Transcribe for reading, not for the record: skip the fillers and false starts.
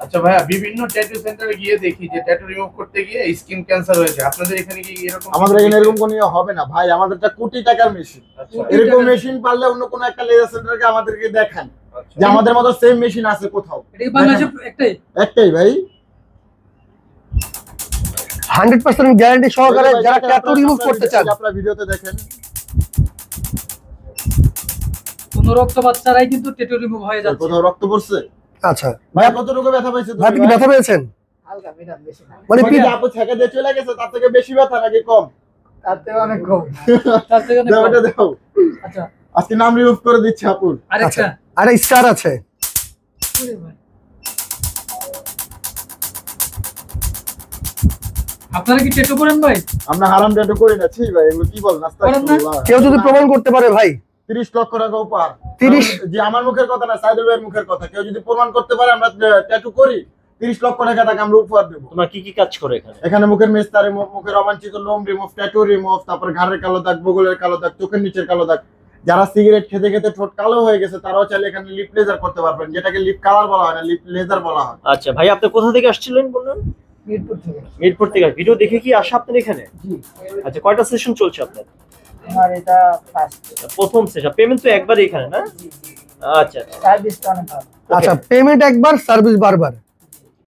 আচ্ছা ভাইয়া, বিভিন্ন ট্যাটু সেন্টারে গিয়ে দেখি যে ট্যাটু রিমুভ করতে গিয়ে স্কিন ক্যান্সার হয়েছে। আপনাদের এখানে কি এরকম? আমাদের এখানে এরকম কোনো হবে না ভাই, আমাদেরটা কোটি টাকার মেশিন। এরকম মেশিন পারলে অন্য কোনো একটা লেজার সেন্টারকে আমাদেরকে দেখান যে আমাদের মতো সেম মেশিন আছে কোথাও। এটা বাংলাদেশে একটাই ভাই, 100% গ্যারান্টি সহকারে যারা ট্যাটু রিমুভ করতে চান। আপনারা ভিডিওতে দেখেন কোনো রক্তপাত ছাড়াই কিন্তু ট্যাটু রিমুভ হয়ে যাচ্ছে। কোথাও রক্ত পড়ছে? আচ্ছা ভাই কতটুকু ব্যথা পাইছেন? ভাই কি ব্যথা পেয়েছেন? হালকা মিডিয়াম বেশি না। মানে কি আপু ছেঁকে দিয়ে চলে গেছে, তার থেকে বেশি ব্যথা নাকি কম? তার থেকে অনেক কম। তার থেকে অনেক দাও কম। এটা দাও। আচ্ছা আজকে নাম রিমুভ করে দিচ্ছি আপুর। আরেকটা আরে স্টার আছে। ওরে ভাই, আপনারা কি ট্যাটু করেন ভাই? আমরা হারাম ট্যাটু করি না। ছি ভাই, এগুলো কি বল? নাস্তা করেন না? কেউ যদি প্রমাণ করতে পারে ভাই 30 লক্ষ টাকা উপহার। 30 যে আমার মুখের কথা না, সাইদুল ভাইয়ের মুখের কথা। কেউ যদি প্রমাণ করতে পারে আমরা ট্যাটু করি, 30 লক্ষ টাকা তাকে আমরা উপহার দেব। তোমরা কি কি কাজ করো এখানে? এখানে মুখের মেস্তা রিমুভ, মুখের অবাঞ্ছিত লোম রিমুভ, ট্যাটু রিমুভ, তারপর ঘাড়ের কালো দাগ, বগলের কালো দাগ, চোখের নিচের কালো দাগ। যারা সিগারেট খেতে খেতে ঠোঁট কালো হয়ে গেছে তারাও চাইলে এখানে লিপ লেজার করতে পারবেন, যেটাকে লিপ কালার বলা হয় না, লিপ লেজার বলা হয়। আচ্ছা ভাই, আপনি কোথা থেকে আসছিলেন বললেন? মিরপুর থেকে। মিরপুর থেকে। ভিডিও দেখে কি আসা আপনার এখানে? জি, আচ্ছা, কয়টা সেশন চলছে আপনার? আমার এটা ফার্স্ট। প্রথম সেশন। পেমেন্ট তো একবারই এখানে না? জি জি, আচ্ছা সার্ভিসটা অনেক ভালো। আচ্ছা পেমেন্ট একবার সার্ভিস বারবার।